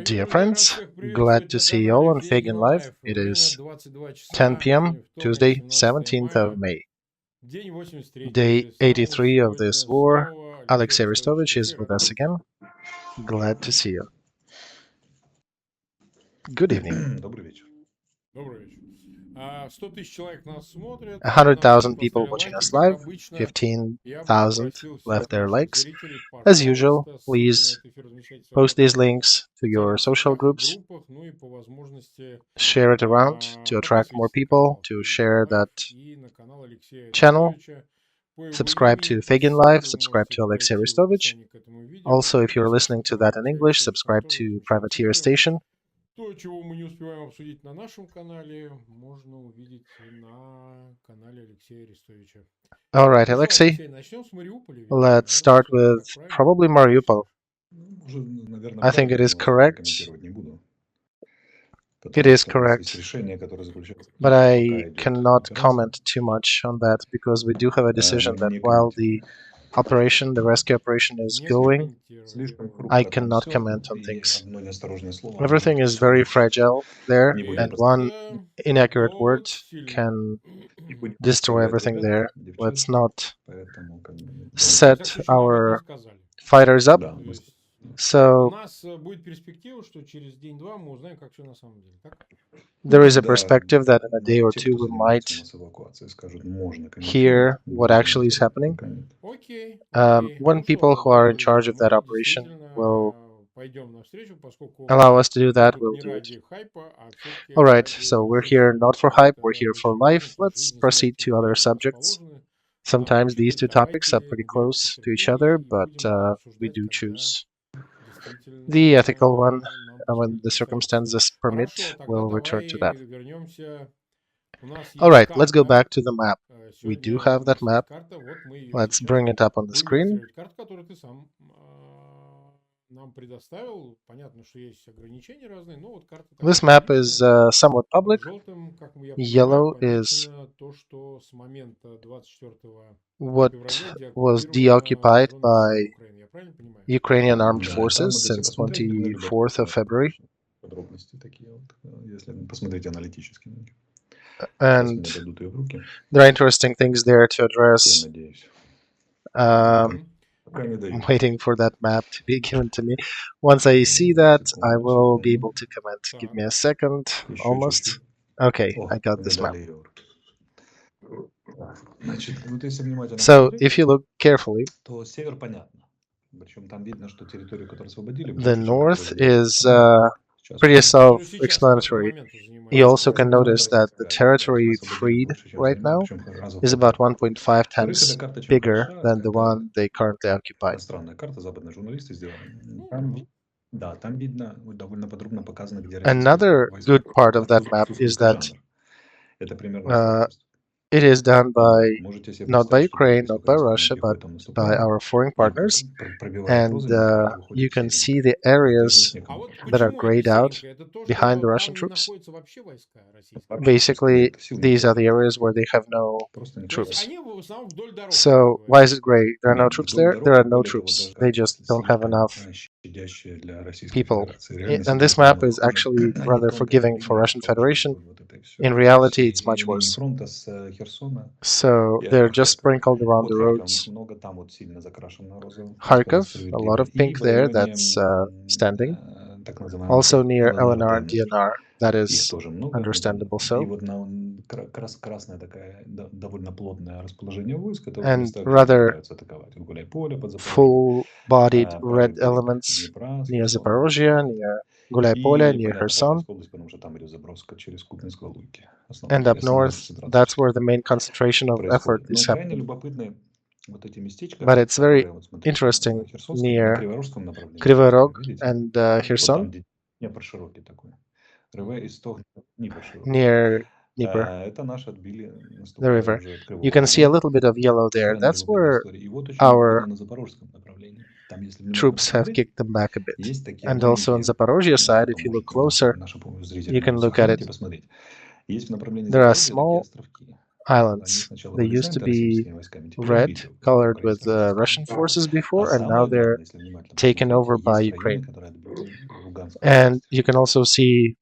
Dear friends, glad to see you all on Feygin Live. It is 10 p.m. Tuesday, 17th of May. Day 83 of this war. Olexiy Arestovych is with us again. Glad to see you. Good evening. 100,000 people watching us live, 15,000 left their likes. As usual, please post these links to your social groups, share it around to attract more people, to share that channel, subscribe to Feygin Live, subscribe to Olexiy Arestovych. Also, if you're listening to that in English, subscribe to Privateer Station. То, чего мы не успеваем обсудить на нашем канале, можно увидеть на канале Алексея Арестовича. All right, Olexiy, let's start with probably Mariupol. I think it is correct. It is correct, but I cannot comment too much on that because we do have a decision that while the rescue operation is going, I cannot comment on things. Everything is very fragile there, and one inaccurate word can destroy everything there. Let's not set our fighters up. So there is a perspective that in a day or two we might hear what actually is happening. When people who are in charge of that operation will allow us to do that, we'll do it. Alright, so we're here not for hype, we're here for life. Let's proceed to other subjects. Sometimes these two topics are pretty close to each other, but we do choose the ethical one. When the circumstances permit, we'll return to that. Alright, let's go back to the map. We do have that map. Let's bring it up on the screen. This map is somewhat public. Yellow is what was deoccupied by Ukrainian armed forces since 24th of February. And there are interesting things there to address. I'm waiting for that map to be given to me. Once I see that, I will be able to comment. Give me a second. Almost. Okay, I got this map. So, if you look carefully, the north is pretty self-explanatory. You also can notice that the territory freed right now is about 1.5 times bigger than the one they currently occupy. Another good part of that map is that it is done by not by Ukraine, not by Russia, but by our foreign partners. And you can see the areas that are grayed out behind the Russian troops. Basically, these are the areas where they have no troops. So why is it gray? There are no troops there? There are no troops. They just don't have enough people. And this map is actually rather forgiving for Russian Federation. In reality, it's much worse. So they're just sprinkled around the roads. Kharkov, a lot of pink there, that's standing. Also near LNR and DNR, that is understandable so. And rather full-bodied red elements near Zaporozhye, near Gulay-Polye, near Kherson. And up north, that's where the main concentration of effort is happening. But it's very interesting near Kryvyi Rog and Kherson, near Dnieper, the river. You can see a little bit of yellow there. That's where our troops have kicked them back a bit. And also on Zaporozhye side, if you look closer, you can look at it. There are small islands. They used to be red, colored with Russian forces before, and now they're taken over by Ukraine. And you can also see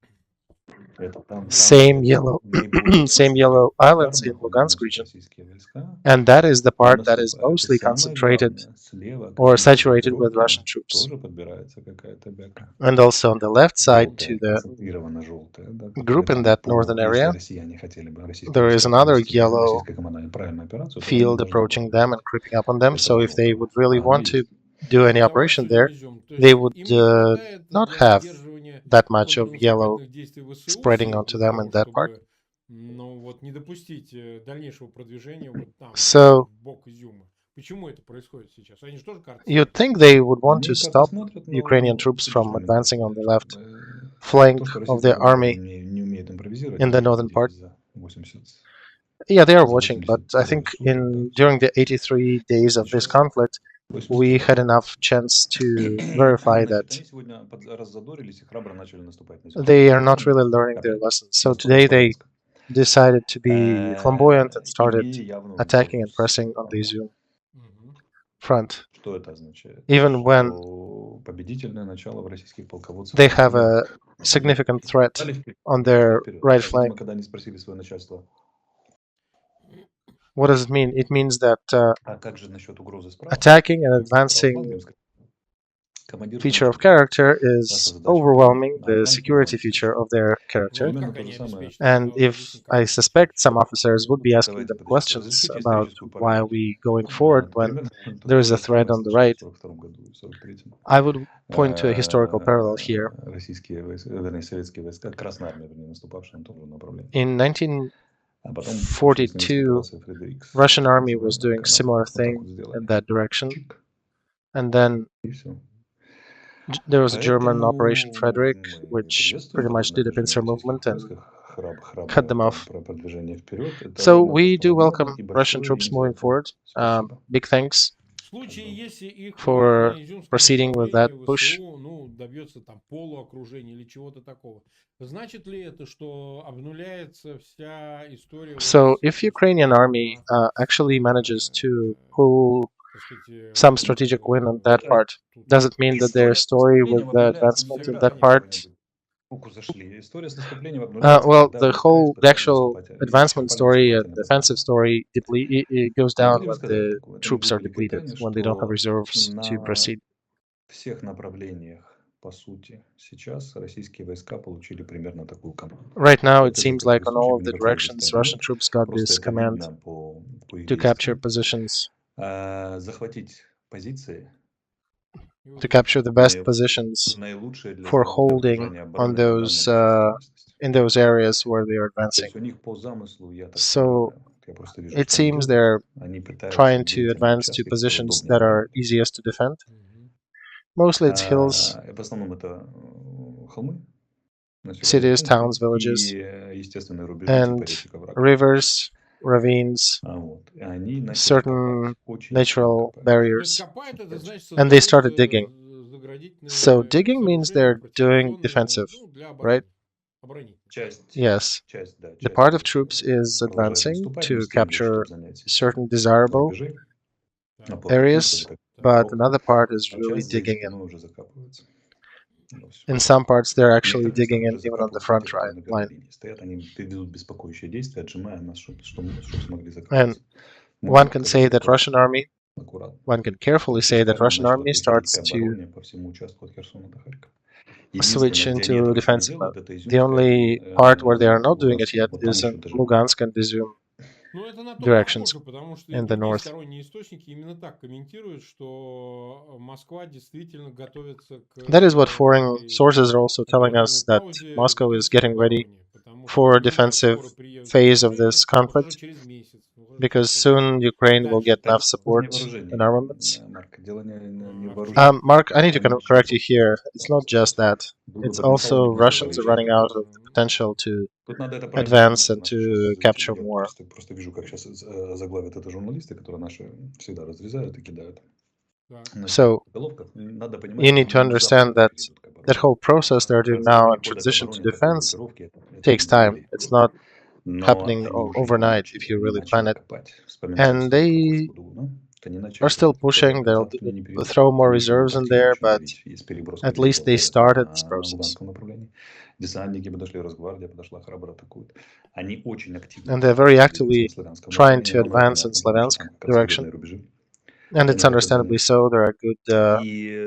same yellow same yellow islands in Lugansk region, and that is the part that is mostly concentrated or saturated with Russian troops. And also on the left side to the group in that northern area, there is another yellow field approaching them and creeping up on them. So if they would really want to do any operation there, they would not have that much of yellow spreading onto them in that part. Но вот не допустить дальнейшего продвижения вот там, So в бок Изюма. Почему это происходит сейчас? Они же тоже карты. You'd think they would want to stop Ukrainian troops from advancing on the left flank of their army in the northern part. Yeah, they are watching, but I think during the 83 days of this conflict, we had enough chance to verify that they are not really learning their lessons. So today they decided to be flamboyant and started attacking and pressing on the Izum front. Even when they have a significant threat on their right flank. What does it mean? It means that attacking and advancing feature of character is overwhelming the security feature of their character. And if I suspect some officers would be asking them questions about why are we going forward when there is a threat on the right, I would point to a historical parallel here. In 1942, Russian army was doing similar thing in that direction, and then there was a German Operation Frederick, which pretty much did a pincer movement and cut them off. So we do welcome Russian troops moving forward. Big thanks for proceeding with that push. So if Ukrainian army actually manages to pull some strategic win on that part, does it mean that their story with the advancement in that part? Well, the actual advancement story and defensive story it goes down when the troops are depleted, when they don't have reserves to proceed. Right now, it seems like on all of the directions, Russian troops got this command to capture positions, to capture the best positions for holding on those in those areas where they are advancing. So it seems they're trying to advance to positions that are easiest to defend. Mostly it's hills, cities, towns, villages, and rivers, ravines, certain natural barriers. And they started digging. So digging means they're doing defensive, right? Yes. The part of troops is advancing to capture certain desirable areas, but another part is really digging in. In some parts, they're actually digging in even on the front line. And one can say that one can carefully say that Russian army starts to switch into defensive mode. The only part where they are not doing it yet is in Lugansk and Izum directions in the north. That is what foreign sources are also telling us, that Moscow is getting ready for a defensive phase of this conflict, because soon Ukraine will get enough support and armaments. Mark, I need to correct you here. It's not just that. It's also Russians are running out of the potential to advance and to capture more. So you need to understand that that whole process they're doing now and transition to defense takes time. It's not happening overnight if you really plan it. And they are still pushing. They'll throw more reserves in there, but at least they started this process. And they're very actively trying to advance in Slaviansk direction. And it's understandably so. There are good,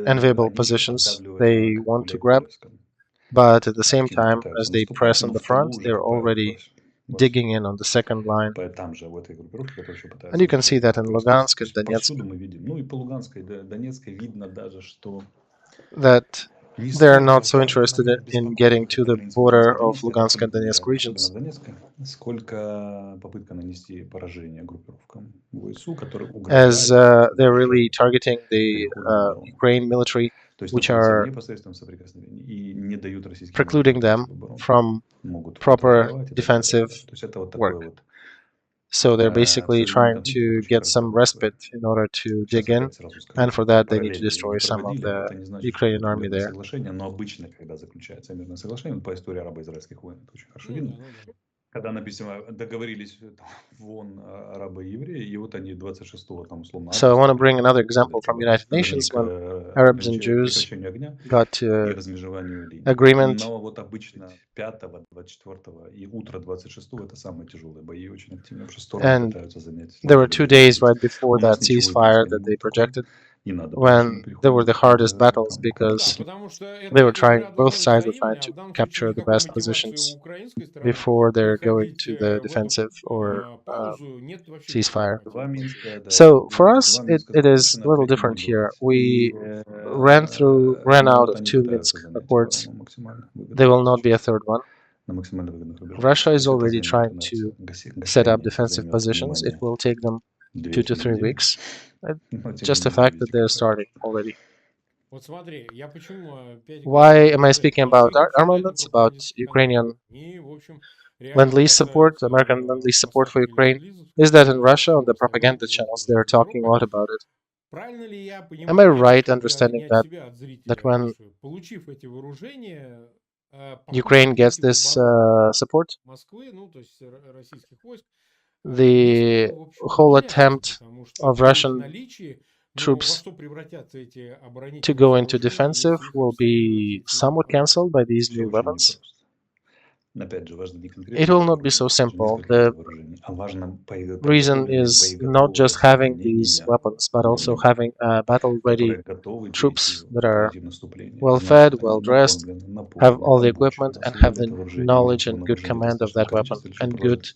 enviable positions they want to grab. But at the same time, as they press on the front, they're already digging in on the second line. And you can see that in Lugansk and Donetsk, that they're not so interested in getting to the border of Lugansk and Donetsk regions, as they're really targeting the Ukraine military, which are precluding them from proper defensive work. So they're basically trying to get some respite in order to dig in, and for that they need to destroy some of the Ukrainian army there. Когда написано, договорились ВОН арабы и евреи, и вот они 26-го там условно. So I want to bring another example from United Nations when Arabs and Jews got to agreement. Но вот обычно 5-го, 24-го и утро 26-го это самые тяжелые бои, очень активные, потому что стороны пытаются занять. There were 2 days right before that ceasefire that they projected, when there were the hardest battles, because both sides were trying to capture the best positions before they're going to the defensive or ceasefire. So for us, it is a little different here. We ran out of 2 Minsk Accords. There will not be a third one. Russia is already trying to set up defensive positions. It will take them 2 to 3 weeks. Just the fact that they're starting already. Why am I speaking about armaments, about Ukrainian Lend-Lease support, American Lend-Lease support for Ukraine? Is that in Russia, on the propaganda channels, they're talking a lot about it. Am I right understanding that when Ukraine gets this support, the whole attempt of Russian troops to go into defensive will be somewhat cancelled by these new weapons? It will not be so simple. The reason is not just having these weapons, but also having battle-ready troops that are well-fed, well-dressed, have all the equipment, and have the knowledge and good command of that weapon, and good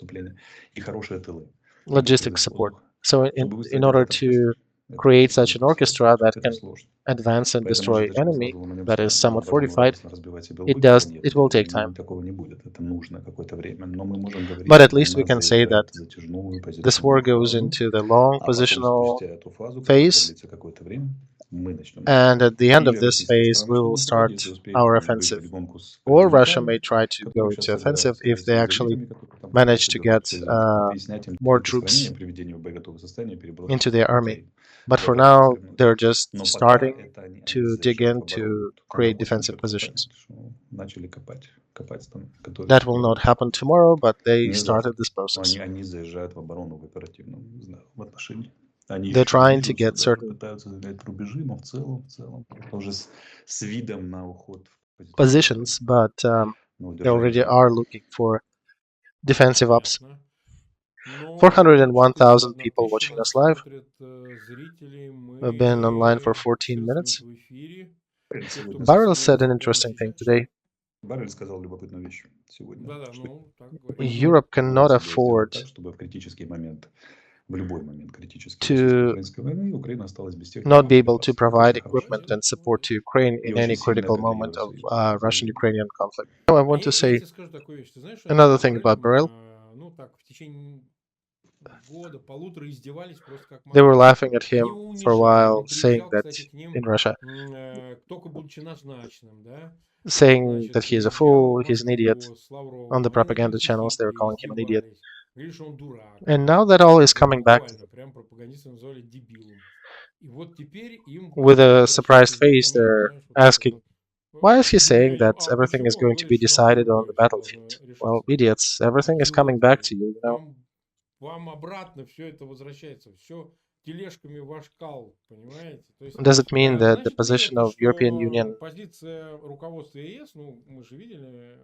logistic support. So in order to create such an orchestra that can advance and destroy enemy that is somewhat fortified, it will take time. But at least we can say that this war goes into the long positional phase, and at the end of this phase we will start our offensive. Or Russia may try to go into offensive if they actually manage to get more troops into their army. But for now, they're just starting to dig in to create defensive positions. That will not happen tomorrow, but they started this process. They're trying to get certain positions, but they already are looking for defensive ops. 401,000 people watching us live. We've been online for 14 minutes. Barrel said an interesting thing today. Europe cannot afford to not be able to provide equipment and support to Ukraine in any critical moment of Russian-Ukrainian conflict. Now I want to say another thing about Barrel. They were laughing at him for a while, saying that in Russia, saying that he is a fool, he's an idiot. On the propaganda channels, they were calling him an idiot. And now that all is coming back to them, with a surprised face, they're asking, Why is he saying Извиняюсь, that а everything is почему он going to be говорит, что decided on the другое все battlefield? должно Well, решиться? idiots, everything is Каким coming back образом? to you, you know? Вам обратно все это возвращается, все тележками ваш кал, понимаете? То есть, Does it mean that the значит ли position это, of European что Union позиция руководства ЕС, ну, мы же видели,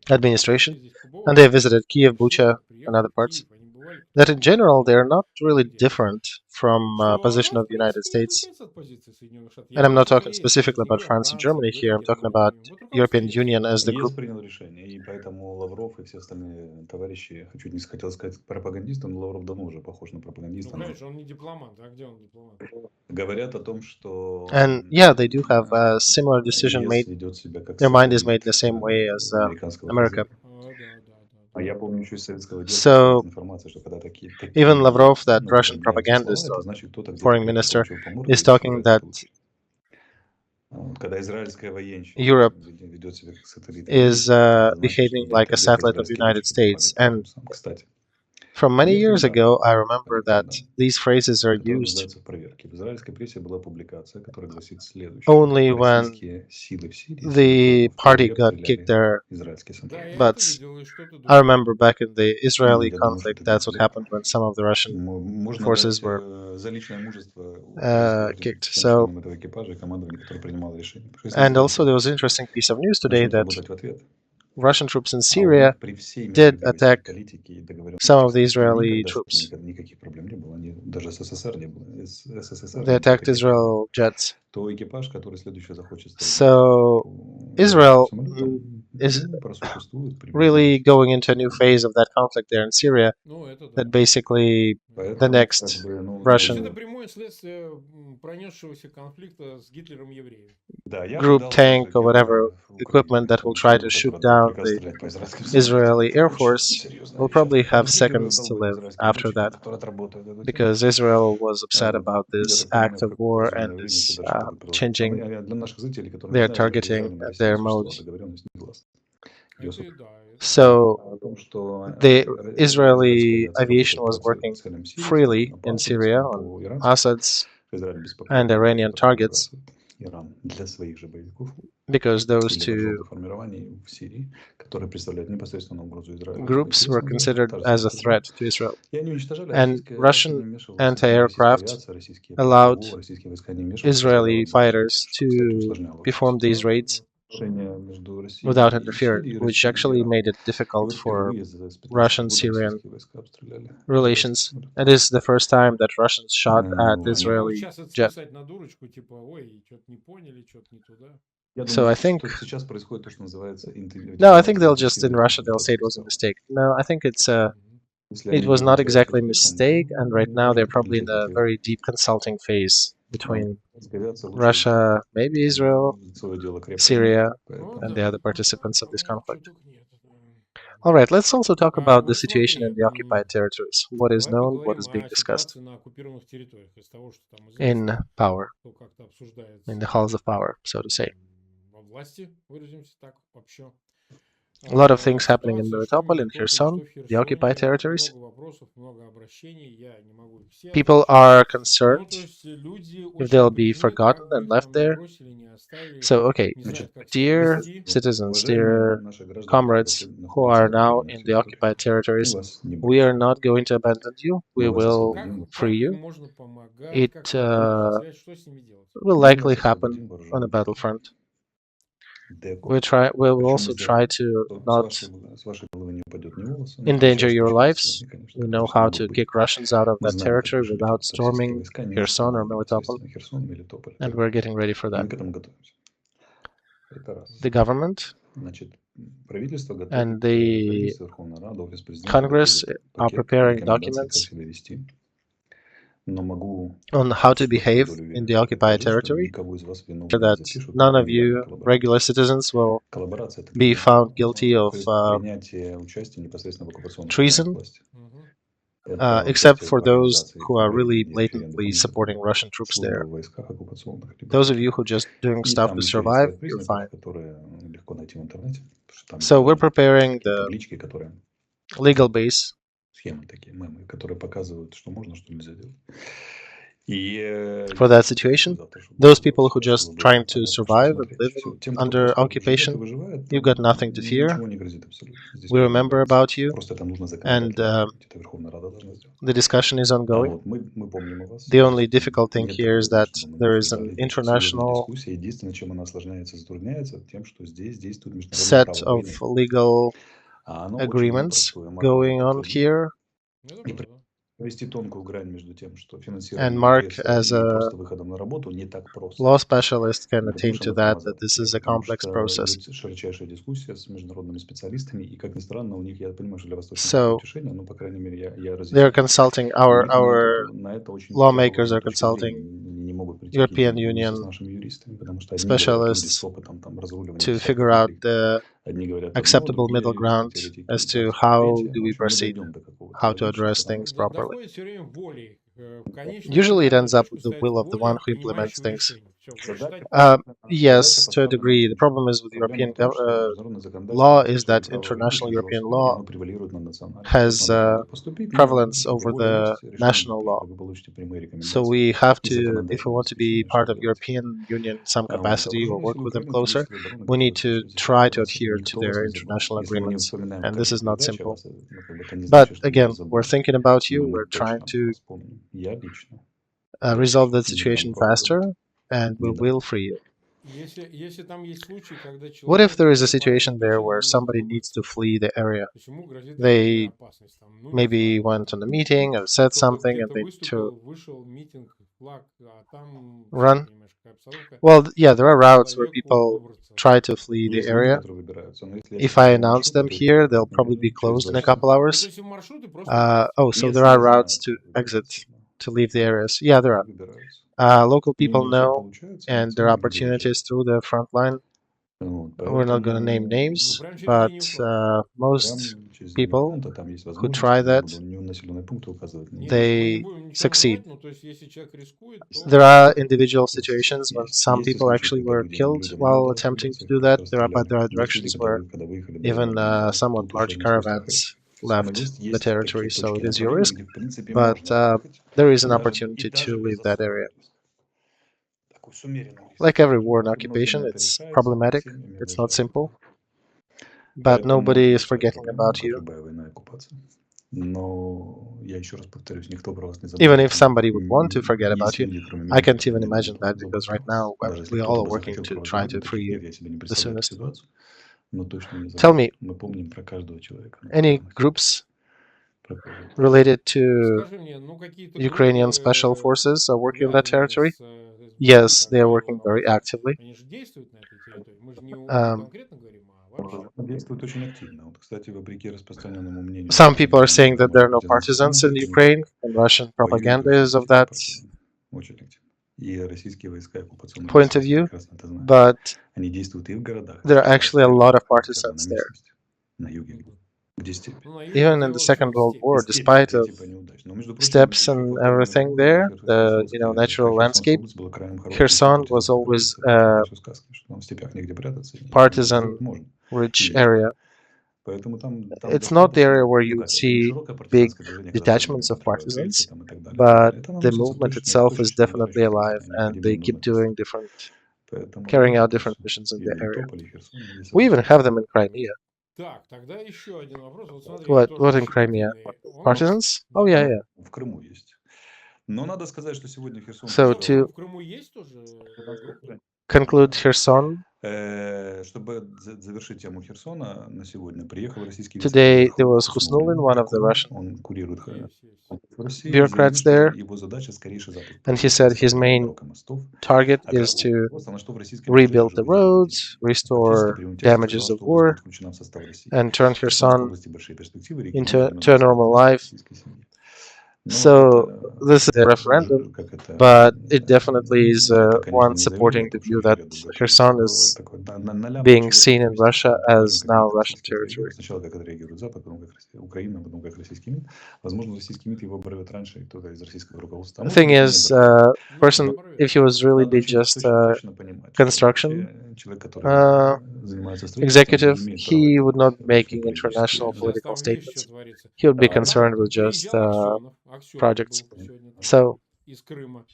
administration, все здесь and they побывали, visited Kiev, все Bucha, and приехали other в parts, Киев, они бывали, кто that не in был, general they are not really Diaries, different from что position она, of в the United принципе, не States. отличается от позиции Соединенных Штатов. And Я I'm говорю not сейчас о talking ЕС, я specifically сейчас не about говорю о France and Франции, Germany не говорю here. о I'm talking Германии, about вот руководство European ЕС. Union as the ЕС group. принял решение, и поэтому Лавров и все остальные товарищи, чуть не хотел сказать пропагандисты, но Лавров давно уже похож на Ну, пропагандиста. конечно, он не дипломат, а где он дипломат? Говорят о том, что And yeah, they do have a similar decision ЕС made. ведет себя как Their mind is made сателлит the same way as американского America. президента. Да, да, да. А я помню еще из советского детства So информация, что когда такие even Lavrov, that ну, Russian употребляются слова, propagandist это or значит, кто-то где-то foreign кого-то minister, получил по морде is или talking собирается that получить. Когда израильская военщина Europe ведет себя как сателлит is Америки, это значит, behaving что like a где-то satellite of the израильские United летчики попали States. по And минусам. Кстати, from many проверки years недавно, ago, I remember that недавно, these phrases are которые used нуждаются в проверке. В израильской прессе была публикация, которая гласит следующее. only when Российские силы в Сирии the party got обстреляли kicked there. израильские Да, самолеты. я But это видел, и что ты I думаешь? remember back in the Israeli Я думаю, что conflict, это that's what безбрежно. happened when some of the Russian Можно forces дать were за личное мужество высказать kicked. всем So, членам этого экипажа и командованию, которое принимало решение. Потому что если and сделать also это, there was an interesting piece of news today начнут that работать в ответ. Russian troops in А у Syria них при всей did миролюбивости, attack политике и договоренности some of с the Россией Israeli никогда с troops. этим никаких проблем не было. Они, даже СССР не было. СССР They не было attacked таких проблем. Israel jets. То экипаж, который следующий захочет стрельнуть So по Israel израильским самолетам, is просуществует really приблизительно going into a new phase of that conflict there in Syria. Ну, это да. That basically the Поэтому, next как бы, ну, То есть это Russian прямое следствие пронесшегося конфликта с Гитлером-евреем. да, я group ожидал tank даже or whatever генерала equipment Украины, that will который try вчера to вот shoot отдал down приказ the стрелять по израильским самолетам. Israeli Это Air очень Force серьезная will вещь. probably А have Гитлер seconds дал to бы live израильским after летчикам, that которые отработают эту тему. because Israel was upset Вот. about Я this так понимаю, act в of war разумное and время is сюда что-то будет приложено. changing Для наших зрителей, которые не their знают, между targeting Израилем и and Россией their существовала modes. договоренность негласная. Это и да, это So О том, что the израильская Israeli авиация aviation работает was по working целям сирийским, freely а по in Syria асадовским, on по иранским. Assad's Израиль and беспокоит ракеты, Iranian которые targets выбрасывает Иран для своих же боевиков because those или two вооруженных формирований в Сирии, которые представляют непосредственную угрозу Израилю. groups were considered Та же as a самая Хизбалла. threat to Israel. И они уничтожали, And Россия Russian не вмешивалась, российская anti-aircraft авиация, российские allowed ПВО, российские войска не вмешивались, позволяла Israeli отбивать ракеты, fighters что, кстати, to усложняло очень perform ситуацию. these да, да, raids да. Отношения между without Россией и interfering, Сирией, which Россией и actually Ираном. made it И difficult вот for впервые с 15 года Russian-Syrian российские войска обстреляли израильский relations. самолет. It is the first time that Russians shot at Ну, они могут Israeli сейчас это jet. списать на дурочку, типа, ой, что-то не поняли, что-то не туда. Я So думаю, I think что сейчас происходит то, что называется no, I think they'll just in интенсивная Russia they'll say it рекрутировка was a войск. mistake. No, I think Мгм. Если it они was не not увенчаются exactly a успехом, mistake, and right now they're может probably in прилететь a ответ. very deep consulting phase between Израильская авиация лучше Russia, maybe Israel, свое дело крепко Syria, знает, Ну and поэтому the да, other participants of this что conflict. только нет. Да. All right, let's also talk about the Вот situation in смотри, the occupied territories. What is давай known, what поговорим is being о discussed ситуации на оккупированных территориях. Из того, что там in известно, power, что как-то in обсуждается the halls of power, so to say. во власти, выразимся так, вообще. A lot of things happening in Ситуация, что Melitopol, in Мелитополе, что Kherson, в the occupied Херсоне, territories. много вопросов, много обращений, я не могу их все People озвучить. are Ну, concerned то есть люди if очень they'll be напряжены, forgotten как бы and их left там не there. бросили, не оставили, So, okay, не знают, как себя dear вести. citizens, уважаемые dear наши граждане, comrades who are now in the occupied мы territories, вас не we are бросим. not going to abandon you. We Мы вас will освободим. free Как им you. можно помогать, It как с ними держать связь, что с ними делать? will Мы likely вас happen освободим on a вооруженными battlefront. деоккупацией. We will Причем also мы try сделаем, to что not с вашей головы не упадет ни волоса. Ну, endanger исключая your случаи lives. населения, конечно, We которые know всегда how могут to быть. kick Russians out of Мы that знаем, как territory решить without этот российские storming войска не Kherson or штурмом Melitopol, непосредственно Херсон, Мелитополь и and так we're далее. getting ready for И that. мы к этому готовимся. Это раз. The government Значит, правительство готовит, and the правительство, Верховная Рада, офис президента Congress готовит are пакет preparing рекомендаций, как documents себя вести. Но могу on how to с большой behave долей in the уверенности occupied предложить, что territory, никого из вас so виновным не that запишут none в of нелегальной you коллаборации. regular citizens will Коллаборация – это be когда found guilty of принятие участия непосредственно в оккупационных treason, власти. Мгм. Это except участие for в those организации who are really проведения blatantly референдумов, supporting Russian troops службы there. в войсках оккупационных, либо Those of других. you who just doing И stuff там to еще есть survive, ряд you're признаков, fine. которые легко найти в интернете, потому что там So we're есть preparing такие the таблички, которые legal base схемы такие, мемы, которые показывают, что можно, что нельзя делать. for that situation. Those people who just trying to survive and live under occupation, you've got nothing to fear. We remember about you, and the discussion is ongoing. The only difficult thing here is that there is an international set of legal agreements going on here. And Mark, as a law specialist, can attest to that this is a complex process. So they're consulting, our lawmakers are consulting European Union specialists to figure out the acceptable middle ground as to how do we proceed, how to address things properly. Usually it ends up with the will of the one who implements things. Yes, to a degree. The problem is with European law is that international European law has prevalence over the national law. So we have to, if we want to be part of European Union in some capacity or work with them closer, we need to try to adhere to their international agreements. And this is not simple. But again, we're thinking about you. We're trying to resolve that situation faster, and we will free you. What if there is a situation there where somebody needs to flee the area? They maybe went on a meeting or said something and they need to run. Well, yeah, there are routes where people try to flee the area. If I announce them here, they'll probably be closed in a couple hours. So there are routes to exit, to leave the areas. Yeah, there are. Local people know, and there are opportunities through the front line. We're not going to name names, but most people who try that, they succeed. There are individual situations when some people actually were killed while attempting to do that. There are directions where even somewhat large caravans left the territory, so it is your risk. But there is an opportunity to leave that area. Like every war and occupation, it's problematic, it's not simple, but nobody is forgetting about you. Even if somebody would want to forget about you, I can't even imagine that, because right now we all are working to try to free you the soonest. Tell me, any groups related to Ukrainian special forces are working on that territory? Yes, they are working very actively. Some people are saying that there are no partisans in Ukraine, and Russian propaganda is of that point of view, but there are actually a lot of partisans there. Even in the Second World War, despite of steppes and everything there, the natural landscape, Kherson was always a partisan-rich area. It's not the area where you would see big detachments of partisans, but the movement itself is definitely alive, and they keep doing carrying out different missions in the area. We even have them in Crimea. What in Crimea? Partisans? Oh, yeah. So to conclude Kherson, today there was Khusnulin, one of the Russian bureaucrats there, and he said his main target is to rebuild the roads, restore damages of war, and turn Kherson into a normal life. So this is a referendum, but it definitely is one supporting the view that Kherson is being seen in Russia as now Russian territory. The thing is, person, if he was really be just construction executive, he would not be making international political statements. He would be concerned with just projects. So из Крыма.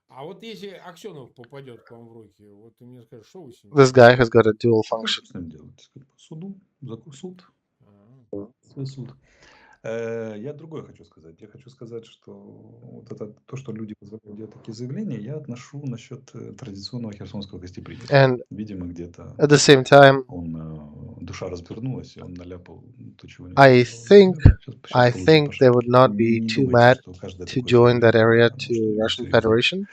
А вот если Аксенов попадет к вам в руки, вот ты мне скажешь, что вы с ним This делаете? guy has got a dual function. Что с ним делать? По суду, суд, А. свой суд. Я другое хочу сказать. Я хочу сказать, что вот это то, что люди позволяют делать такие заявления, я отношу насчет традиционного херсонского гостеприимства. And Видимо, где-то at the same time, душа развернулась, и он наляпал то, чего не I следовало think наляпать. Сейчас I получит think по they would шапке. not be Не too думайте, mad что каждое to такое join that заявление, area оно to что-нибудь Russian серьезное. Federation.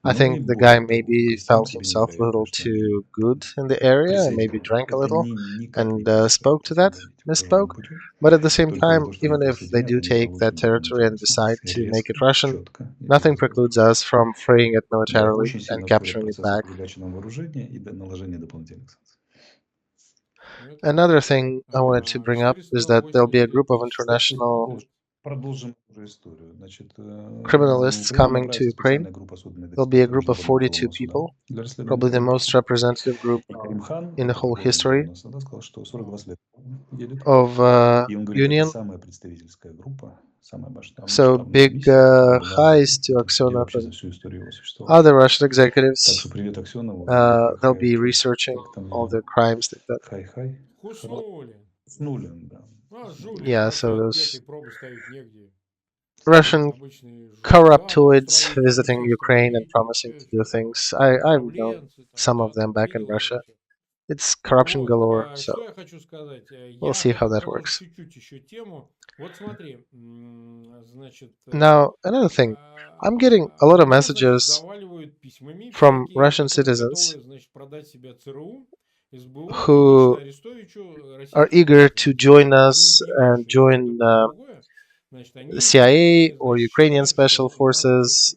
I Но и think the более guy того, maybe есть тем felt более himself a little вероятно, что они too good там in the area and maybe присоединятся. drank a Это little никак не and повлияет на spoke to that, процесс misspoke. указанным путем. But at the same Только на time, то, что они even if they присоединят, do они take that получат territory and документальную decide санкцию to make it резко, Russian, четко и nothing без precludes раздумий. us from freeing it Да, militarily очень and сильно ускорит capturing it процесс back. передачи нам вооружения и наложения дополнительных санкций. Ну, это Another понятно. thing I wanted to bring up is that there'll be a group of international Продолжим уже историю. Значит, criminalists в Украину coming to направится Ukraine. специальная группа особенной There'll be a доставки group of Международного 42 уголовного суда people, для расследования probably the этого most дела. representative group И Карим Хан, in the это whole глава history Международного суда, сказал, что 42 лет едет. of И он говорит, это Union. самая представительская группа, самая So масштабная big миссия, которая была highs to в России Aksionov вообще за and всю историю его существования. other Russian Так executives. что привет Аксенову. They'll be researching Как там all его? the crimes that. Хай-хай. Хуснули. Хуснулин, да. А, жулик. Yeah, Так so что those отпетые пробы ставить негде. Russian Обычные жулики. corruptoids Устроители visiting всех Ukraine and строителей, promising to do все things. I've known управленцы, там, some of да, them там, back in принял Russia. все. It's corruption Вот, galore, so что я хочу сказать. we'll Я see how хочу that продолжить works. чуть-чуть еще тему. Вот смотри, значит, Now, another thing, I'm getting a lot of меня, значит, messages заваливают письмами from всякие, Russian которые citizens готовы, значит, продать себя ЦРУ, СБУ и who лично Арестовичу, are российским eager to гражданам. join Они us не понимают, and что я говорю join такое другое. Значит, они, CIA or значит, Ukrainian считают, special что у нас есть forces,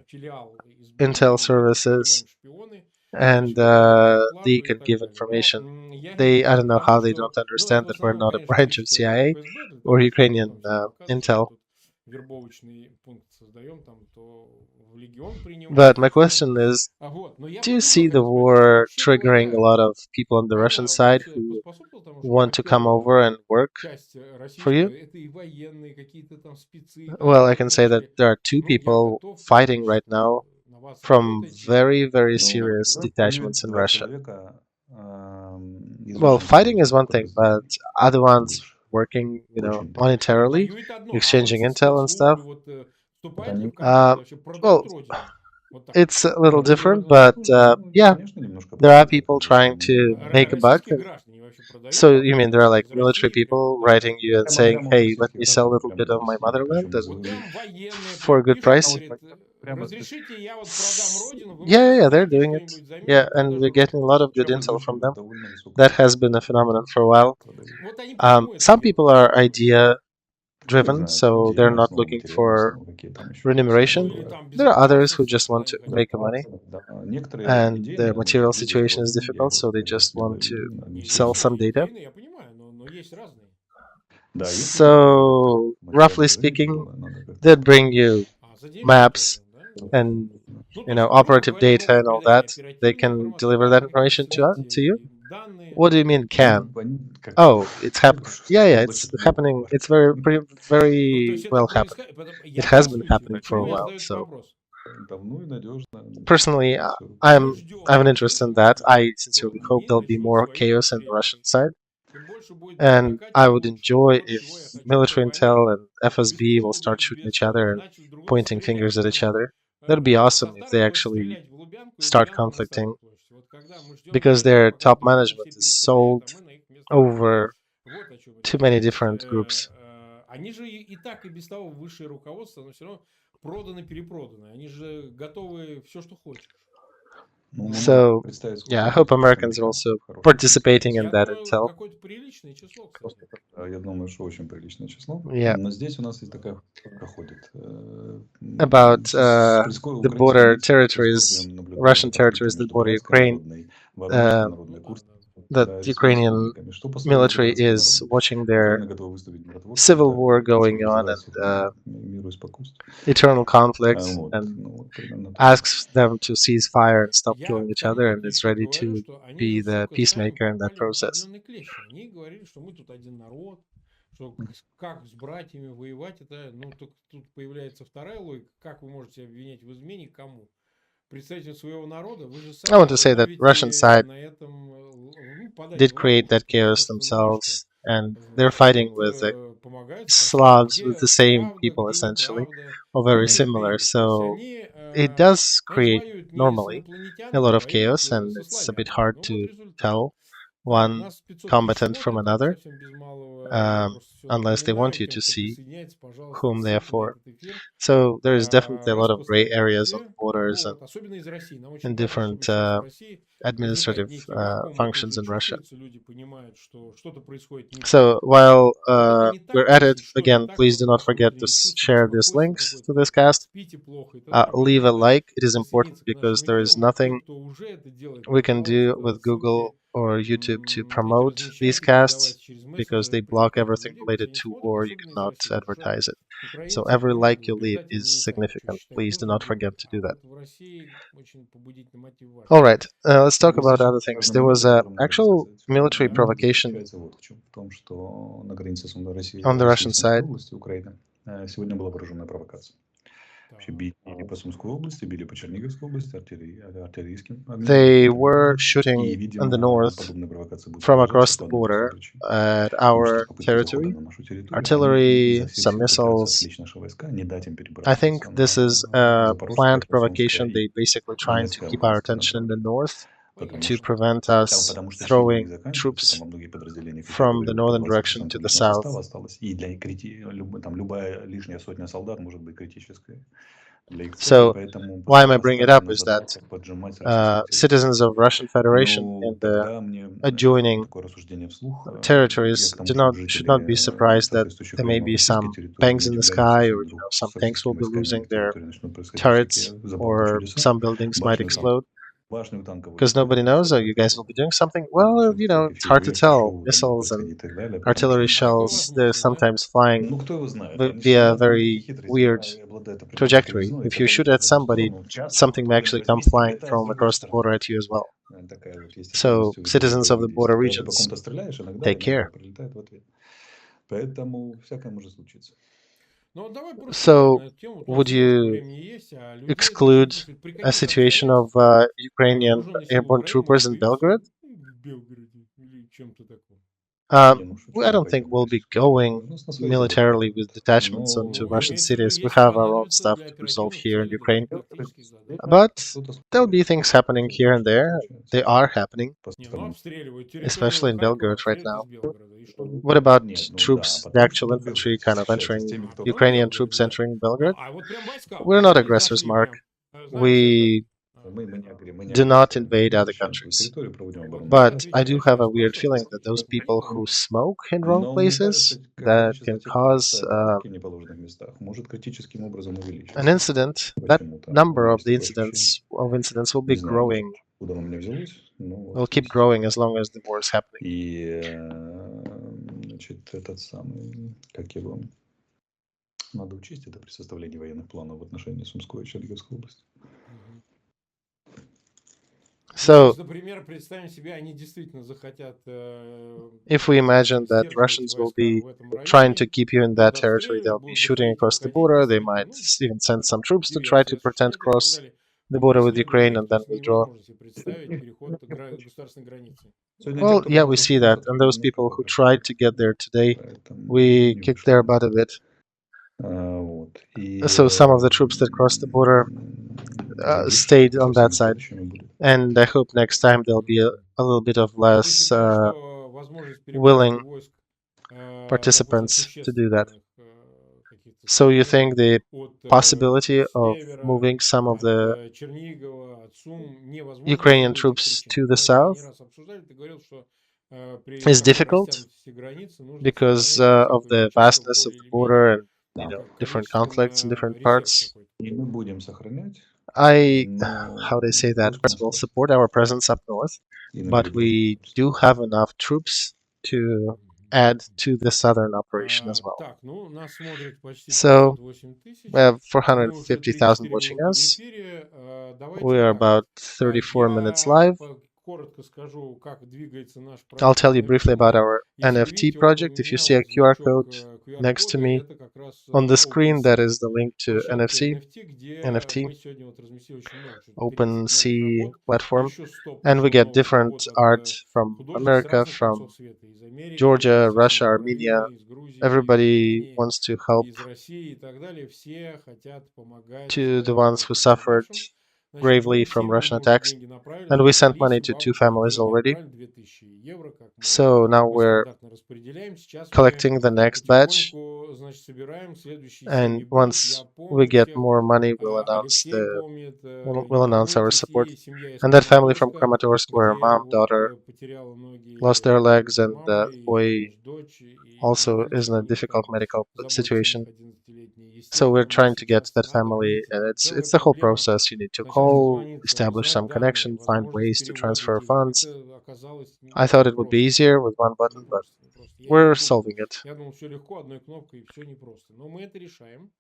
филиал СБУ, intel где мы, так services, понимаем, шпионы, and значит, получаем they зарплату и can так give далее. information. Но я I веду don't к know тому, how they что, don't ну, это understand в that we're основном, not a конечно, branch of пишет CIA ФСБ для or того, чтобы Ukrainian потом всем показывать, что мы intel. тут вербовочный пункт создаем, там, то в легион But принимать, my то что. question is, Вот. Но я do you по-другому see the хотел спросить. А war вообще triggering a говоря, lot of people on the Russian она side вообще who поспособствовала тому, что want to come over and work часть for you? российская, это и военные, какие-то там спецы и так Well, I далее, can say that начали, there are two ну, я people готов, fighting right значит, now на вас from работать, very, very и serious участвовать. detachments in Два Russia. человека из Well, очень fighting is серьезных one thing, but подразделений other ones бывших, working, очень таких. Нет, monetarily, воюет одно, а вот exchanging эти intel and stuff. спецслужбы вот вступают ли Они, в конфликт, Uh, вообще well, продают родину? Вот так вот. it's a little продают different, родину but заслуженно, ну, yeah, конечно, немножко there are продают, people как бы это trying to make a buck. Российские граждане вообще продают So you родину? mean there are like Из military России прям people продают? writing you and прямо, saying, прямо от "Hey, let российских me sell a граждан, little прямо bit из of my России, motherland причем Вот прям военные for a прям good пишут, price?" говорят, прямо разрешите, я вот продам родину, вы Yeah, мне yeah, they're дайте doing it. что-нибудь взамен, Yeah, я and we're продажу getting a родину. lot of good причем intel from озвучивают them. довольно высокую That цену. has been a phenomenon for a while. Продают. Вот они почему это Some делают? people are Как ты думаешь? idea Бог driven, знает, so they're идейная not основа, looking материальная for основа, какие там еще remuneration. Ну или бывают. там There are others who безопасности, just want куда to они хотят make a money, попасть. Да, некоторые and the идейные, material люди situation is здоровые, я difficult, so they говорю, just want люди, to они Не, sell есть серьезные. some data. идейные, я понимаю, но есть разные. Да, есть люди, которые говорят, So, так, roughly материальное время speaking, тяжелое, надо как-то they'd bring you А за деньги maps тоже, да? and Ну, то есть, грубо operative говоря, data могут and all передать that. мне They оперативную can информацию, deliver that как какие-то information снять to you. данные. What do you mean can? как Oh, it's happening. Yeah, yeah, it's облачно happening. It's Ну, то very есть это well happening. происходит. It Я has been по сути, happening for a почему я while. задаю этот So вопрос? давно и надежно. personally, Всё. Мы I have an ждем, interest in that. естественно, I что sincerely hope они there'll be начнут more свои chaos in the Russian расследования. side, Чем больше будет and протекать, I тем would лучше. enjoy Вот if чего я хочу, military чтобы они intel and без FSB will start повода, shooting без each того other and начали друг друга pointing стрелять. fingers at each Потому other. That'd be awesome if they постаралась actually стрелять в Лубянку и start Лубянка на conflicting, Старую площадь. Вот когда мы ждем because тех дней, their пока top вдруг там management все is перестреляют, а sold мы на их место придем. over Вот о чем too идет many речь. То есть different groups. они же и так, и без того высшее руководство, но все равно проданы-перепроданы. Они же готовы все, что хочешь. Ну, мы можем So, представить, yeah, I сколько hope таких Americans are американцев also хороших participating in Я that думаю, intel. какое-то приличное число, кстати. Я думаю, что очень приличное число. Yeah. Но здесь у нас есть такая проходит. About С the украинские border лица с territories, прискорбием наблюдают Russian за territories конфликтами, that что border братской Ukraine, народной, вооруженской Ну народной да, курс да. that да, Ukrainian республиками. Что построили military братские is народы? watching their Украина готова выступить миротворцем, civil да, war и, так сказать, going on вызывает and сюда миру и спокойствие. eternal conflict Вот, and ну, вот примерно так. asks them to cease fire and stop Я killing к each other тому and is еще ready говорю, to что они be же, the сука, сами peacemaker in that попали в process. определенные клещи. Они говорили, что мы тут один народ, что как с братьями воевать, это, ну, тут появляется вторая логика. Как вы можете обвинять в измене кому? Представитель своего народа, вы же I want сами to say that Russian ловите side на этом, ну, подать did в create ловушку, that сказать, chaos собственно, вы что. themselves, and they're Значит, fighting вот with the помогают спрашивать, Slavs, with где the same правда, people где essentially, неправда, or и very где similar. триггер. То есть So они, it does знаете, create воюют не с normally a инопланетянами, lot а of воюют chaos, and со it's a bit славянами. hard Ну вот to результат. tell Да, one нас 500 тысяч combatant from смотрят, там another, совсем без малого. Я просто все unless they want напоминаю you тем, to кто see присоединяется, пожалуйста, whom they are ссылку на for. этот эфир So there is definitely a lot of gray areas on распространяйте. borders Вот. Особенно из России. Нам очень and важно, чтобы different сейчас в России возникает administrative некий вакуум, это functions уже in Russia. чувствуется, люди понимают, что что-то происходит не так. So while Вот это не так we're at it, выяснить, что не again, так, please вот do not ваше forget to внутреннее чувство, share these беспокойство links какое-то, to this там, cast. спите плохо и тому Leave a подобное, да, like. It is important присоединиться к because нашим there is эфирам, а те, nothing кто уже это делает, we can do пожалуйста, with Google ссылки or YouTube to эти promote these размещайте, casts передавайте через because they мессенджеры, block привлекайте everything людей, пусть related они to смотрят, war. You особенно из cannot России, потому что advertise it. So украинцы, every like белорусы you в leave результате is не сами что significant. считают, Please do нужно not forget делать. to А do that. вот в России очень побудительный мотив важен. All right, let's talk Есть about еще other things. важный There момент, was о an котором надо actual рассказать. military Да. Момент provocation заключается вот в чем. В том, что на границе с Россией, on the России Russian и Сумской side. области Украины сегодня была вооруженная провокация. Вообще Так. били по Сумской области, били по Черниговской области артиллерийским огнем. They were И, shooting in the видимо, north подобные провокации будут from продолжаться across по the одной простой border причине. at Потому что our попытки захода territory, на нашу территорию, они artillery, изо всех some сил пытаются missiles. отвлечь наши войска, не дать им I перебраться think this is на a Запорожское, planned Херсонское provocation. и They basically trying to Донецкое, keep our Луганское attention in the направление. north Потому to что, prevent us потому что силы их throwing заканчиваются, там troops во многих подразделениях, как я from the говорил, по northern direction 20% to the личного south. состава осталось, и для там любая лишняя сотня солдат может быть критической для их цели, So поэтому why am I bringing it up постоянно is that задача поджимать российскую территорию. citizens of Russian Federation Ну, in the тогда мне adjoining такое рассуждение вслух. Я territories к тому, чтобы should not be жители surprised that соответствующих there may районов be российской some территории bangs не in the удивлялись, sky, если or вдруг some с tanks will российскими be войсками на losing их their территории начнут происходить turrets, всякие забавные or чудеса. some buildings might Башни у танков, explode. башни у танков Because nobody выстреливают, knows, you всякое guys will be такое. doing something. Well, Значит, всякие it's hard to фейерверки, tell. шоу там Missiles and происходить и так далее, потому artillery что Такое shells, they're возможно, да? sometimes flying ну, кто его знает, они же via a стрелять умеют very такие хитрости, weird обладают определенной trajectory. кривизной, и If you когда shoot летят at в одну somebody, сторону, часто something may патрульные actually come космические flying летают с from другой across the стороны. border at you as well. Такая вот есть So особенность у ведения citizens of боевых the border действий. Когда ты по regions, ком-то стреляешь, иногда take care. прилетает в ответ. Поэтому всякое может случиться. Ну, давай просто поговорим So на эту тему. Вот у нас would немножко you времени есть, а людей это очень exclude интересует. При a каких situation of обстоятельствах Ukrainian вооруженные силы airborne Украины troopers могут in появиться Belgrade? в Белгороде или чем-то таком? Не, ну I шучу, don't think пойдем we'll на be российскую территорию. going У нас на своей земле militarily поговорим. with detachments Но onto Ну, Russian имеется в виду, cities. We если have our own понадобится stuff для to resolve оперативных here in целей, Ukraine. для тактических задач. But Что-то there'll be things happening here and there. случается. They are happening, Не, ну обстреливают especially территорию in Харькова, Belgorod right обстреливают now. из Белгорода. И что? What about Нет, ну да, troops, the потом actual что-то в infantry Белгороде kind of случается с entering, теми, кто... Потом в Ukrainian Белгороде, troops да. entering Ну, Belgrade? а вот прям войска We're вот not взяли, aggressors, зашли Mark. прям. Знаешь, это... We Мы не do not агрессор, invade мы other защищаем свою countries. территорию, проводим Вот оборонную ты But I операцию. do отвечаешь, have я a weird спрашиваю, feeling как that those Украина people who может. smoke in wrong Но мне places, кажется, that количество can тех, кто cause бросает табаки в неположенных местах, может критическим образом an увеличиться. incident. That Почему-то. У number меня of есть the такое ощущение. incidents will be Не знаю, growing, откуда оно у меня взялось, но will вот keep есть. growing as long as the war is happening. И, значит, этот самый, как его, надо учесть это при составлении военных планов в отношении Сумской и Черниговской области. Мгм. Ну, то So, есть, например, представим себе, они действительно захотят if we imagine that сдерживать Russians will войска be в этом trying районе, to keep you in that будут territory, обстреливать, they'll be будут shooting заходить, across the выходить, border. They действительно, might ну, even send some troops to try to диверсии pretend осуществлять и так cross далее. the Мы border with преследуем Ukraine их, and то then есть withdraw. невозможно себе представить переход государственной границы. Сегодня те, Well, кто yeah, we пытался see that. вторгнуться, And тоже those немножко people who пока tried to get there today, поэтому we не kicked their вышло. butt a bit. Вот. И So some of the troops that crossed the border глядишь, stayed on совсем that не side. следующими будет. And I hope next time there'll be a little bit of То есть ты less считаешь, что возможность willing переброски войск какой-то participants to do that. существенных каких-то So you соединений think the от possibility of севера, moving some of от the Чернигова, от Сум невозможно Ukrainian по этих troops причинам? to the Мы это не south раз обсуждали. Ты говорил, что при is такой difficult растянутости границы нужно because сохранять для всех of the участников vastness of более the или border менее and different conflicts in количественно different резерв parts. какой-то. И мы будем сохранять, How they say that? но Will support our presence up north, и на but переброску we трусов. do have enough troops to add to the southern operation as well. Так, ну, нас смотрит почти So 58 тысяч. we have Мы уже 450,000 34 watching минуты в us. эфире. We Давайте are так. about 34 minutes Я live. коротко скажу, как двигается наш I'll проект tell you briefly about NFT. our Если вы NFT видите, вот у project. If you меня see a вот QR значок code next to QR-кода, me это как раз on the screen, that OpenSea. is the link to Площадка NFC, NFT, где NFT, мы сегодня вот разместили очень много, что-то 30 новых OpenSea работ, platform, еще 100 and we пришло get новых different работ art от from художников с America, разных концов from света, из Америки, Georgia, из Russia, Armenia. Украины, из Грузии, из Everybody Армении, wants to help из России и так далее. Все хотят помогать to the ones who suffered пострадавшим. Значит, gravely двум from семьям Russian мы уже attacks, деньги направили, and we значит, sent money лисим to 2 бабушкам families деньги already. отправили, 2000 евро, как So now мы we're стандартно распределяем. Сейчас мы collecting the next batch, потихоньку, значит, собираем. Следующие and семьи будут. once Я we помню get всех. more money, we'll announce Алексей помнит, we'll announce our support. семья из And that family from Краматорска, Kramatorsk, where где mom, вот daughter потеряла ноги lost their legs, and мама, и, boy значит, дочь, и also is in a мальчик, у них difficult там medical заботится о них situation. 11-летний. So we're Естественно, мы trying to get сейчас, that надо family, выйти, and там it's целая the whole проблема. process. You need to Сначала call, дозвониться, establish узнать some данные, connection, find возможность ways to перевода transfer денег. funds. Это оказалось I thought it would be непросто. easier with one button, but Непросто. we're solving it. Я думал, все легко, одной кнопкой, и все непросто. Но мы это решаем.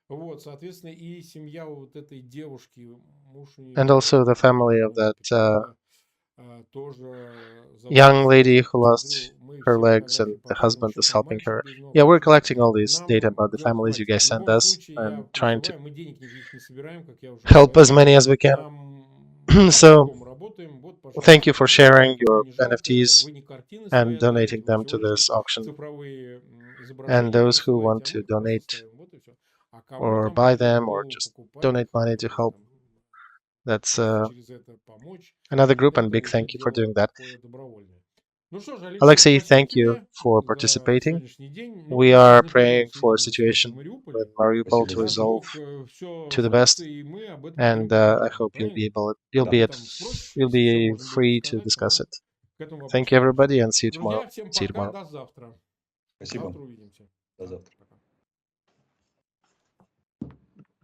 Вот, соответственно, и семья вот этой девушки, муж у нее, And also the family of that тоже young заботится. lady who Смотрю, lost мы her все legs, and фотографии the показываем. husband Еще is там helping her. мальчик без ног. Yeah, we're В общем, collecting all this data нам about the дела families you хватит. guys В send любом us случае, я and trying to призываю, мы денег никаких не собираем, как я уже help as говорил. many as we can. Нам So по-другому работаем. Вот, thank you пожалуйста, for sharing кому your не жалко, NFTs вы не картины свои and donating отдаете, вы them всего to лишь this auction. цифровые And изображения those who присылаете, want а to мы их просто donate ставим. Вот и все. А кому or там buy придет в them or голову just покупать donate их money to или help, там that's просто через это помочь, another group, and это big уже thank you for дело doing that. такое добровольное. Ну что ж, Алексей, Alexei, спасибо thank you тебе for за participating. сегодняшний день. Ну, We мы are напряженно praying for a следим за ситуацией situation в with Мариуполе. Mariupol to Спасибо. Даст resolve Бог, все to the сложится, best, и мы об этом and поговорим I подробно, hope you'll be правильно? able, you'll Да, be там спросишь, you'll если все be можно будет free to рассказать, то discuss мы it. к этому Thank вопросу you, everybody, вернемся. and see you tomorrow. Друзья, всем See you пока, tomorrow. до завтра. Спасибо. Завтра увидимся. До завтра.